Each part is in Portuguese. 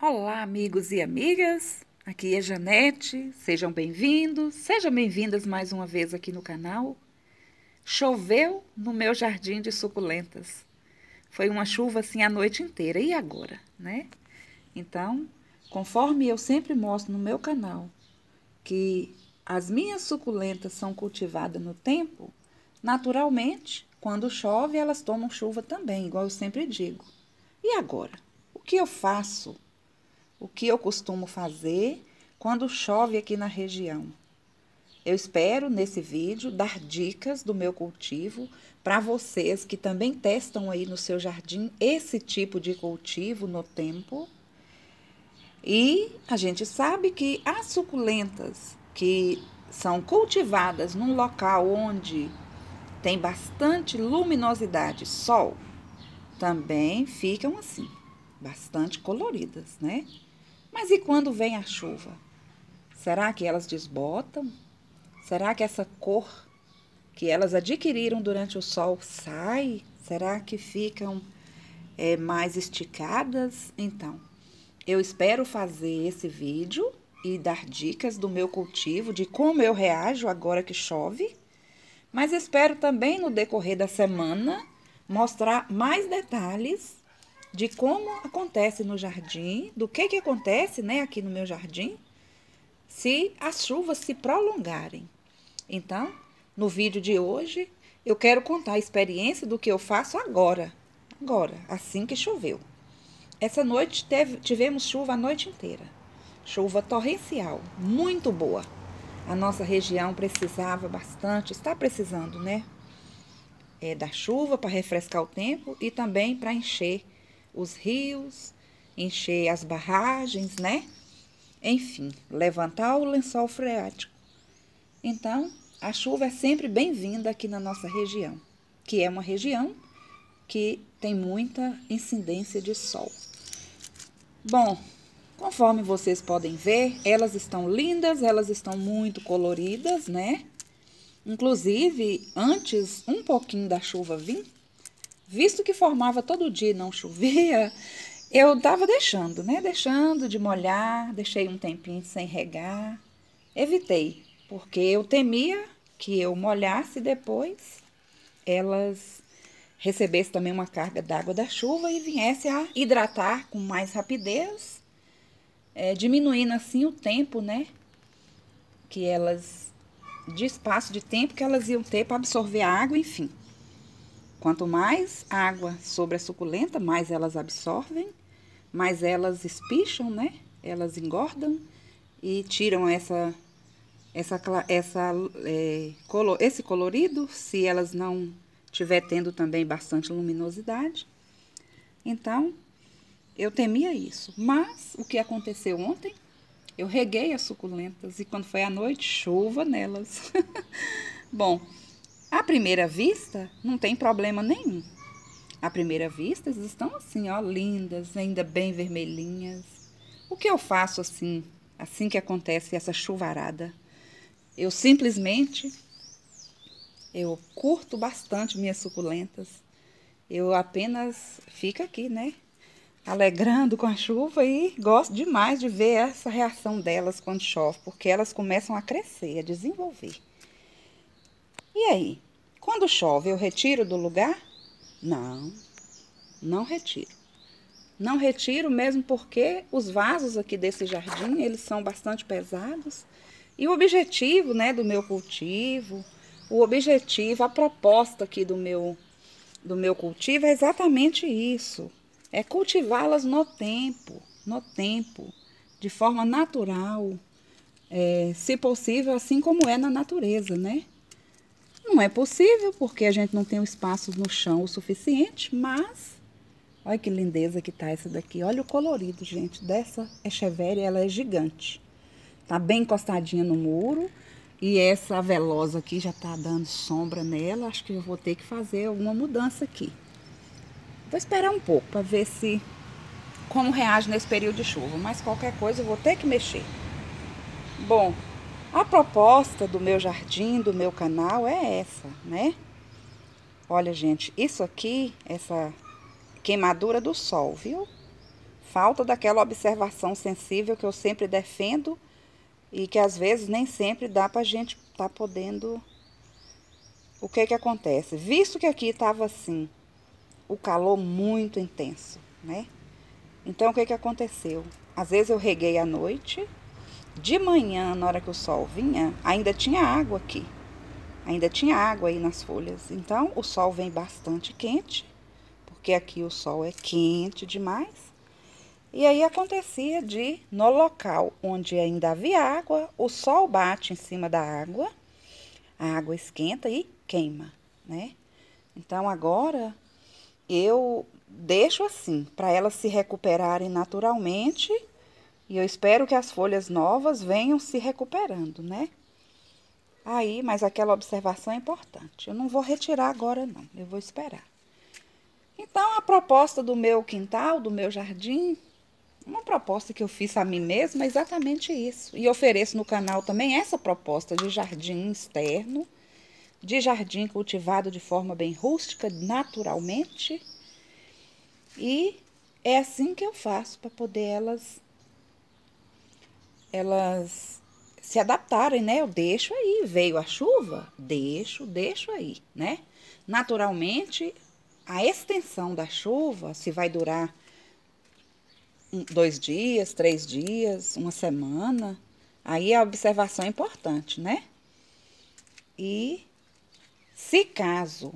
Olá, amigos e amigas. Aqui é Janete. Sejam bem-vindos, sejam bem-vindas mais uma vez aqui no canal. Choveu no meu jardim de suculentas. Foi uma chuva assim a noite inteira. E agora, né? Então, conforme eu sempre mostro no meu canal que as minhas suculentas são cultivadas no tempo, naturalmente, quando chove, elas tomam chuva também, igual eu sempre digo. E agora? O que eu faço? O que eu costumo fazer quando chove aqui na região? Eu espero nesse vídeo dar dicas do meu cultivo para vocês que também testam aí no seu jardim esse tipo de cultivo no tempo. E a gente sabe que as suculentas que são cultivadas num local onde tem bastante luminosidade, sol, também ficam assim, bastante coloridas, né? Mas e quando vem a chuva? Será que elas desbotam? Será que essa cor que elas adquiriram durante o sol sai? Será que ficam mais esticadas? Então, eu espero fazer esse vídeo e dar dicas do meu cultivo, de como eu reajo agora que chove. Mas espero também no decorrer da semana mostrar mais detalhes de como acontece no jardim, do que acontece, né, aqui no meu jardim, se as chuvas se prolongarem. Então, no vídeo de hoje, eu quero contar a experiência do que eu faço agora, assim que choveu. Essa noite tivemos chuva a noite inteira, chuva torrencial, muito boa. A nossa região precisava bastante, está precisando, né, da chuva para refrescar o tempo e também para encher os rios, encher as barragens, né? Enfim, levantar o lençol freático. Então, a chuva é sempre bem-vinda aqui na nossa região, que é uma região que tem muita incidência de sol. Bom, conforme vocês podem ver, elas estão lindas, elas estão muito coloridas, né? Inclusive, antes um pouquinho da chuva vir, visto que formava todo dia e não chovia, eu estava deixando, né? Deixando de molhar, deixei um tempinho sem regar. Evitei, porque eu temia que eu molhasse depois, elas recebessem também uma carga d'água da chuva e viesse a hidratar com mais rapidez, diminuindo assim o tempo, né? Que elas, de espaço de tempo que elas iam ter para absorver a água, enfim. Quanto mais água sobre a suculenta, mais elas absorvem, mais elas espicham, né? Elas engordam e tiram esse colorido, se elas não tiver tendo também bastante luminosidade. Então, eu temia isso. Mas o que aconteceu ontem? Eu reguei as suculentas e quando foi à noite, chuva nelas. Bom, à primeira vista, não tem problema nenhum. À primeira vista, elas estão assim, ó, lindas, ainda bem vermelhinhas. O que eu faço assim que acontece essa chuvarada? Eu simplesmente, eu curto bastante minhas suculentas. Eu apenas fico aqui, né, alegrando com a chuva e gosto demais de ver essa reação delas quando chove, porque elas começam a crescer, a desenvolver. E aí, quando chove, eu retiro do lugar? Não, não retiro. Não retiro mesmo porque os vasos aqui desse jardim, eles são bastante pesados. E o objetivo, né, do meu cultivo, a proposta aqui do meu cultivo é exatamente isso. É cultivá-las no tempo, de forma natural, se possível, assim como é na natureza, né? Não é possível porque a gente não tem o espaço no chão o suficiente, mas olha que lindeza que tá essa daqui. Olha o colorido, gente, dessa echeveria, ela é gigante. Tá bem encostadinha no muro. E essa velosa aqui já tá dando sombra nela. Acho que eu vou ter que fazer alguma mudança aqui. Vou esperar um pouco para ver como reage nesse período de chuva. Mas qualquer coisa eu vou ter que mexer. Bom, a proposta do meu jardim, do meu canal é essa, né? Olha, gente, isso aqui, essa queimadura do sol, viu? Falta daquela observação sensível que eu sempre defendo e que às vezes nem sempre dá pra gente tá podendo. O que que acontece? Visto que aqui estava assim, o calor muito intenso, né? Então o que que aconteceu? Às vezes eu reguei à noite, de manhã, na hora que o sol vinha, ainda tinha água aqui. Ainda tinha água aí nas folhas. Então o sol vem bastante quente, porque aqui o sol é quente demais. E aí acontecia de, no local onde ainda havia água, o sol bate em cima da água, a água esquenta e queima, né? Então agora eu deixo assim, para elas se recuperarem naturalmente, e eu espero que as folhas novas venham se recuperando, né? Aí, mas aquela observação é importante. Eu não vou retirar agora não, eu vou esperar. Então a proposta do meu quintal, do meu jardim, uma proposta que eu fiz a mim mesma é exatamente isso. E ofereço no canal também essa proposta de jardim externo, de jardim cultivado de forma bem rústica, naturalmente. E é assim que eu faço para poder elas se adaptarem, né? Eu deixo aí, veio a chuva, deixo aí, né? Naturalmente, a extensão da chuva, se vai durar 2 dias, 3 dias, uma semana, aí a observação é importante, né? E se caso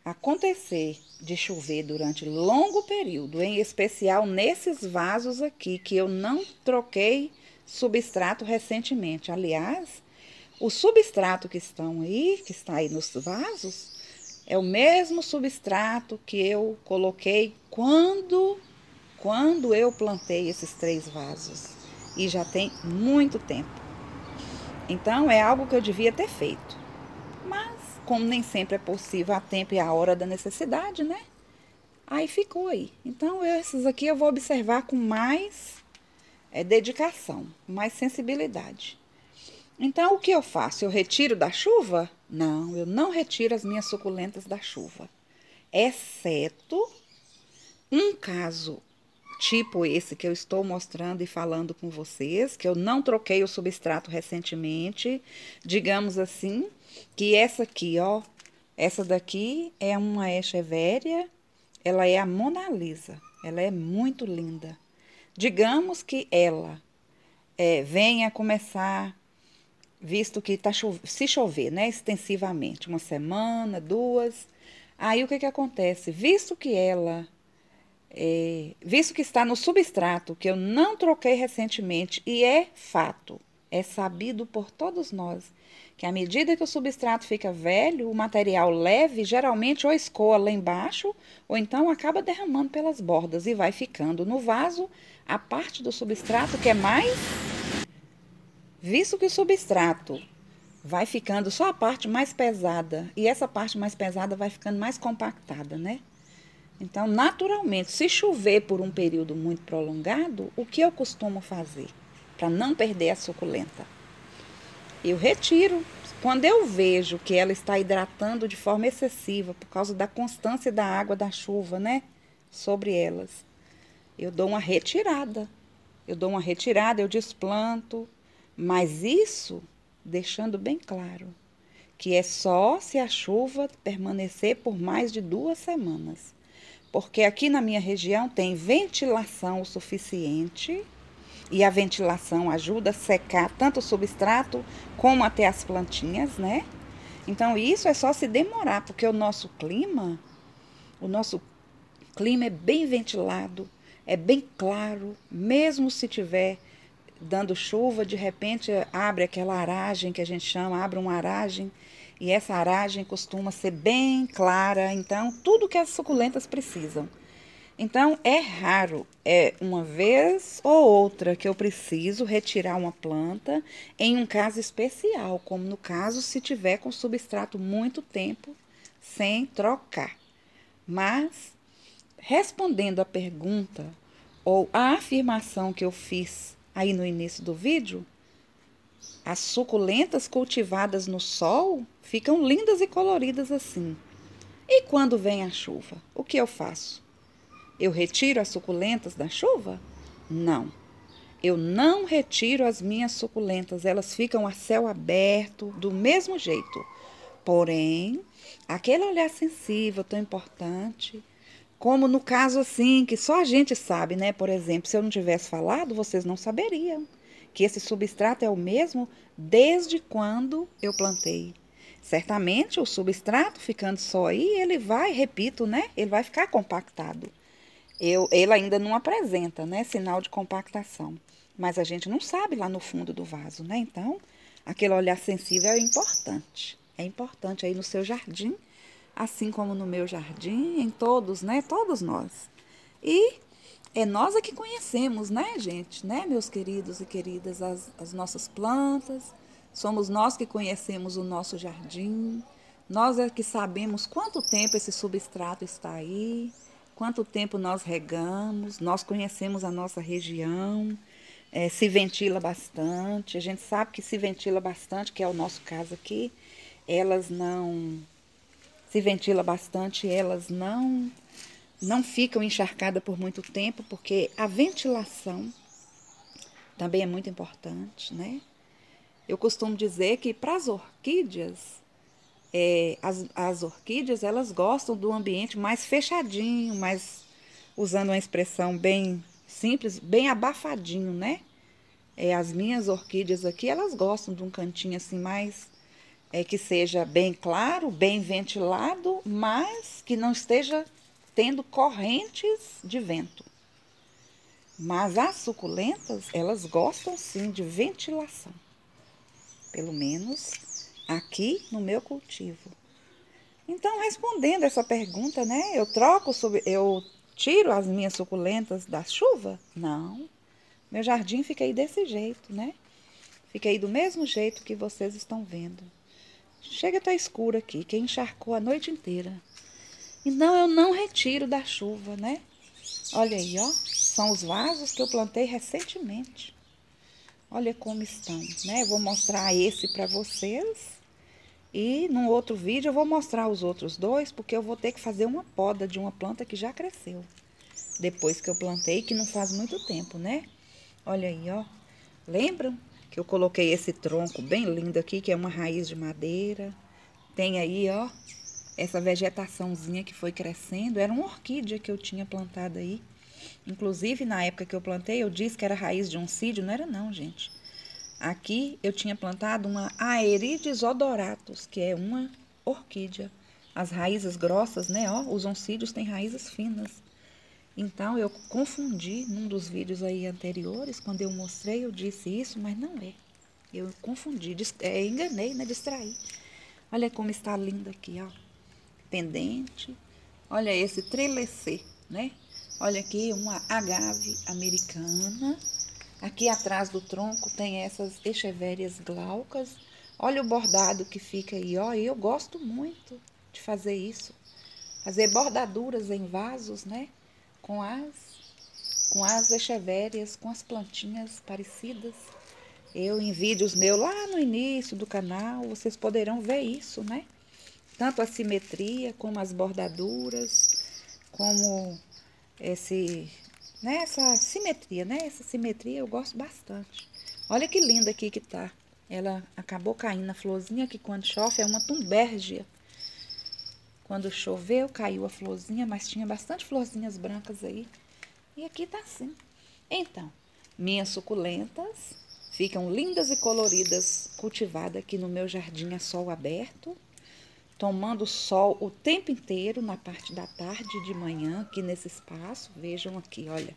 acontecer de chover durante longo período, em especial nesses vasos aqui, que eu não troquei substrato recentemente. Aliás, o substrato que está aí nos vasos, é o mesmo substrato que eu coloquei quando eu plantei esses 3 vasos. E já tem muito tempo. Então, é algo que eu devia ter feito. Mas, como nem sempre é possível a tempo e a hora da necessidade, né? Aí ficou aí. Então, esses aqui eu vou observar com mais dedicação, mais sensibilidade. Então, o que eu faço? Eu retiro da chuva? Não, eu não retiro as minhas suculentas da chuva. Exceto um caso tipo esse que eu estou mostrando e falando com vocês, que eu não troquei o substrato recentemente, digamos assim, que essa aqui, ó, essa daqui é uma echeveria, ela é a Mona Lisa, ela é muito linda. Digamos que ela venha começar, visto que tá se chover, né, extensivamente, uma semana, 2, aí o que que acontece? Visto que está no substrato, que eu não troquei recentemente, e é fato, é sabido por todos nós, que à medida que o substrato fica velho, o material leve geralmente ou escoa lá embaixo, ou então acaba derramando pelas bordas e vai ficando no vaso a parte do substrato que é mais. Visto que o substrato vai ficando só a parte mais pesada, e essa parte mais pesada vai ficando mais compactada, né? Então, naturalmente, se chover por um período muito prolongado, o que eu costumo fazer para não perder a suculenta? Eu retiro. Quando eu vejo que ela está hidratando de forma excessiva por causa da constância da água da chuva, né, sobre elas, eu dou uma retirada. Eu desplanto, mas isso deixando bem claro que é só se a chuva permanecer por mais de 2 semanas. Porque aqui na minha região tem ventilação o suficiente e a ventilação ajuda a secar tanto o substrato como até as plantinhas, né? Então isso é só se demorar, porque o nosso clima é bem ventilado, é bem claro, mesmo se tiver dando chuva, de repente abre aquela aragem que a gente chama, abre uma aragem, e essa aragem costuma ser bem clara, então tudo que as suculentas precisam. Então é raro, é uma vez ou outra que eu preciso retirar uma planta em um caso especial, como no caso se tiver com substrato muito tempo sem trocar. Mas respondendo a pergunta ou a afirmação que eu fiz aí no início do vídeo, as suculentas cultivadas no sol ficam lindas e coloridas assim. E quando vem a chuva, o que eu faço? Eu retiro as suculentas da chuva? Não. Eu não retiro as minhas suculentas, elas ficam a céu aberto do mesmo jeito. Porém, aquele olhar sensível tão importante, como no caso assim, que só a gente sabe, né? Por exemplo, se eu não tivesse falado, vocês não saberiam que esse substrato é o mesmo desde quando eu plantei. Certamente o substrato ficando só aí, ele vai, repito, né? Ele vai ficar compactado. Ele ainda não apresenta, né, sinal de compactação. Mas a gente não sabe lá no fundo do vaso, né? Então, aquele olhar sensível é importante. É importante aí no seu jardim, assim como no meu jardim, em todos, né? Todos nós. E é nós é que conhecemos, né, gente? Né, meus queridos e queridas, as nossas plantas. Somos nós que conhecemos o nosso jardim. Nós é que sabemos quanto tempo esse substrato está aí, quanto tempo nós regamos, nós conhecemos a nossa região, se ventila bastante. A gente sabe que se ventila bastante, que é o nosso caso aqui. Elas não se ventila bastante, elas não ficam encharcadas por muito tempo, porque a ventilação também é muito importante, né? Eu costumo dizer que para as orquídeas, as orquídeas, elas gostam do ambiente mais fechadinho, mais, usando uma expressão bem simples, bem abafadinho, né? As minhas orquídeas aqui, elas gostam de um cantinho assim mais, que seja bem claro, bem ventilado, mas que não esteja tendo correntes de vento. Mas as suculentas, elas gostam sim de ventilação. Pelo menos aqui no meu cultivo. Então, respondendo essa pergunta, né? Eu tiro as minhas suculentas da chuva? Não. Meu jardim fica aí desse jeito, né? Fica aí do mesmo jeito que vocês estão vendo. Chega a estar escuro aqui, que encharcou a noite inteira. Então, eu não retiro da chuva, né? Olha aí, ó. São os vasos que eu plantei recentemente. Olha como estão, né? Eu vou mostrar esse para vocês. E num outro vídeo eu vou mostrar os outros dois, porque eu vou ter que fazer uma poda de uma planta que já cresceu. Depois que eu plantei, que não faz muito tempo, né? Olha aí, ó. Lembram que eu coloquei esse tronco bem lindo aqui, que é uma raiz de madeira? Tem aí, ó, essa vegetaçãozinha que foi crescendo. Era uma orquídea que eu tinha plantado aí. Inclusive, na época que eu plantei, eu disse que era raiz de oncídio. Não era não, gente. Aqui eu tinha plantado uma Aerides odoratus, que é uma orquídea. As raízes grossas, né? Ó, os oncídios têm raízes finas. Então, eu confundi num dos vídeos aí anteriores, quando eu mostrei, eu disse isso, mas não é. Eu confundi, enganei, né? Distraí. Olha como está linda aqui, ó. Pendente. Olha esse trilacê, né? Olha aqui uma agave americana. Aqui atrás do tronco tem essas echevérias glaucas. Olha o bordado que fica aí, ó. E eu gosto muito de fazer isso. Fazer bordaduras em vasos, né? Com as echevérias, com as plantinhas parecidas. Em vídeos meus lá no início do canal, vocês poderão ver isso, né? Tanto a simetria, como as bordaduras, como essa simetria, né? Essa simetria eu gosto bastante. Olha que linda aqui que tá. Ela acabou caindo na florzinha, que quando chove é uma tumbérgia. Quando choveu, caiu a florzinha, mas tinha bastante florzinhas brancas aí. E aqui tá assim. Então, minhas suculentas ficam lindas e coloridas, cultivadas aqui no meu jardim a sol aberto, tomando sol o tempo inteiro, na parte da tarde e de manhã, aqui nesse espaço. Vejam aqui, olha.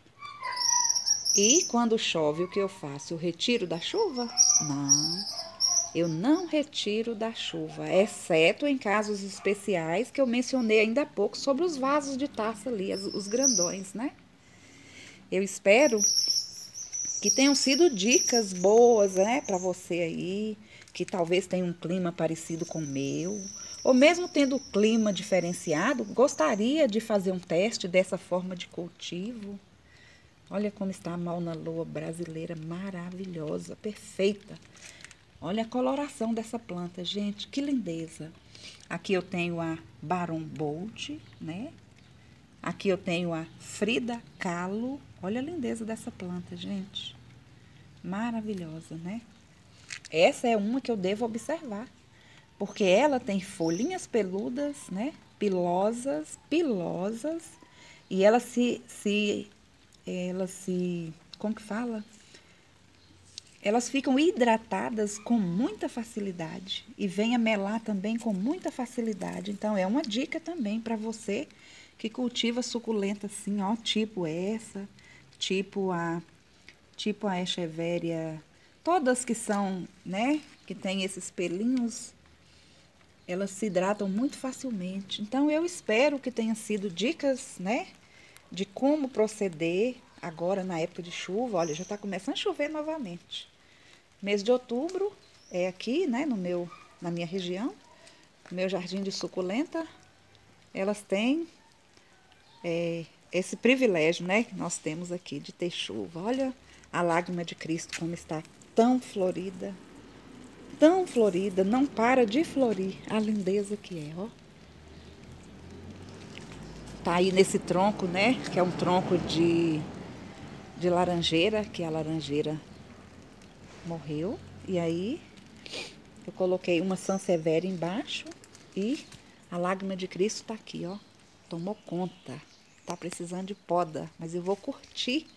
E quando chove, o que eu faço? Eu retiro da chuva? Não, eu não retiro da chuva, exceto em casos especiais que eu mencionei ainda há pouco sobre os vasos de taça ali, os grandões, né? Eu espero que tenham sido dicas boas, né, para você aí, que talvez tenha um clima parecido com o meu, ou mesmo tendo clima diferenciado, gostaria de fazer um teste dessa forma de cultivo. Olha como está a Mauna Loa brasileira, maravilhosa, perfeita. Olha a coloração dessa planta, gente, que lindeza. Aqui eu tenho a Baron Bold, né? Aqui eu tenho a Frida Kahlo. Olha a lindeza dessa planta, gente. Maravilhosa, né? Essa é uma que eu devo observar, porque ela tem folhinhas peludas, né? Pilosas, e como que fala? Elas ficam hidratadas com muita facilidade e vêm a melar também com muita facilidade. Então, é uma dica também para você que cultiva suculenta assim, ó, tipo essa, tipo a Echeveria, todas que são, né, que tem esses pelinhos, elas se hidratam muito facilmente. Então, eu espero que tenha sido dicas, né, de como proceder agora na época de chuva. Olha, já está começando a chover novamente. Mês de outubro é aqui, né, na minha região, no meu jardim de suculenta, elas têm esse privilégio, né, que nós temos aqui de ter chuva. Olha a lágrima de Cristo como está tão florida, não para de florir, a lindeza que é, ó. Tá aí nesse tronco, né, que é um tronco de laranjeira, que a laranjeira morreu. E aí eu coloquei uma Sansevieria embaixo e a lágrima de Cristo tá aqui, ó. Tomou conta. Tá precisando de poda, mas eu vou curtir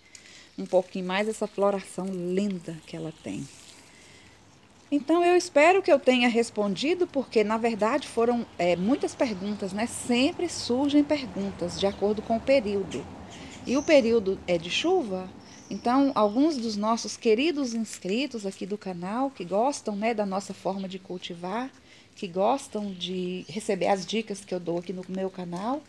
um pouquinho mais essa floração linda que ela tem. Então, eu espero que eu tenha respondido, porque, na verdade, foram muitas perguntas, né? Sempre surgem perguntas, de acordo com o período. E o período é de chuva, então, alguns dos nossos queridos inscritos aqui do canal, que gostam, né, da nossa forma de cultivar, que gostam de receber as dicas que eu dou aqui no meu canal,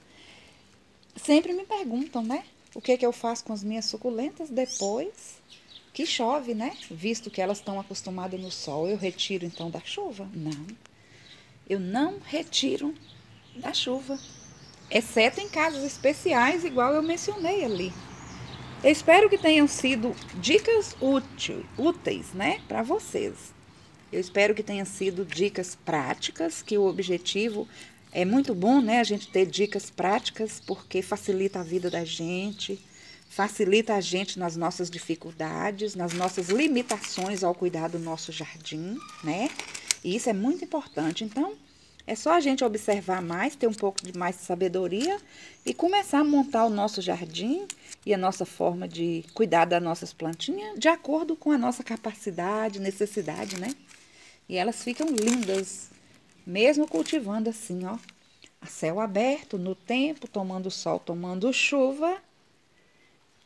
sempre me perguntam, né, o que eu faço com as minhas suculentas depois que chove, né? Visto que elas estão acostumadas no sol, eu retiro então da chuva? Não, eu não retiro da chuva, exceto em casos especiais, igual eu mencionei ali. Eu espero que tenham sido dicas úteis, né, para vocês. Eu espero que tenham sido dicas práticas, que o objetivo é muito bom, né, a gente ter dicas práticas, porque facilita a vida da gente, facilita a gente nas nossas dificuldades, nas nossas limitações ao cuidar do nosso jardim, né? E isso é muito importante. Então, é só a gente observar mais, ter um pouco de mais sabedoria e começar a montar o nosso jardim e a nossa forma de cuidar das nossas plantinhas de acordo com a nossa capacidade, necessidade, né? E elas ficam lindas, mesmo cultivando assim, ó, a céu aberto, no tempo, tomando sol, tomando chuva,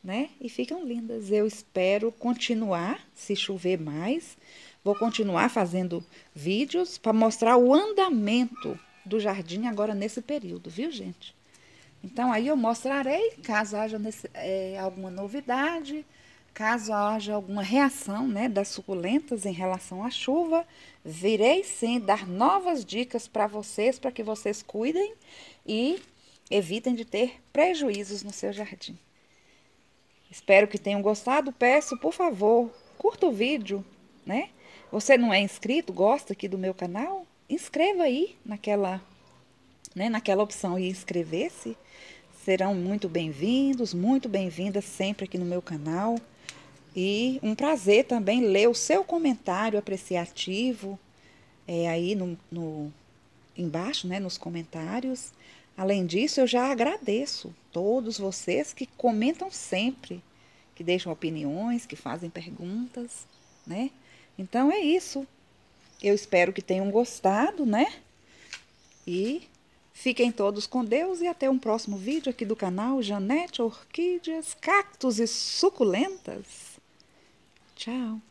né? E ficam lindas. Eu espero continuar, se chover mais, vou continuar fazendo vídeos para mostrar o andamento do jardim agora nesse período, viu, gente? Então, aí eu mostrarei, caso haja alguma novidade, caso haja alguma reação, né, das suculentas em relação à chuva, virei sim dar novas dicas para vocês, para que vocês cuidem e evitem de ter prejuízos no seu jardim. Espero que tenham gostado. Peço, por favor, curta o vídeo, né? Você não é inscrito, gosta aqui do meu canal? Inscreva aí naquela opção e inscrever-se. Serão muito bem-vindos, muito bem-vindas sempre aqui no meu canal. E um prazer também ler o seu comentário apreciativo aí embaixo, né, nos comentários. Além disso, eu já agradeço todos vocês que comentam sempre, que deixam opiniões, que fazem perguntas, né? Então é isso. Eu espero que tenham gostado, né? E fiquem todos com Deus e até um próximo vídeo aqui do canal Janete Orquídeas, Cactos e Suculentas. Tchau!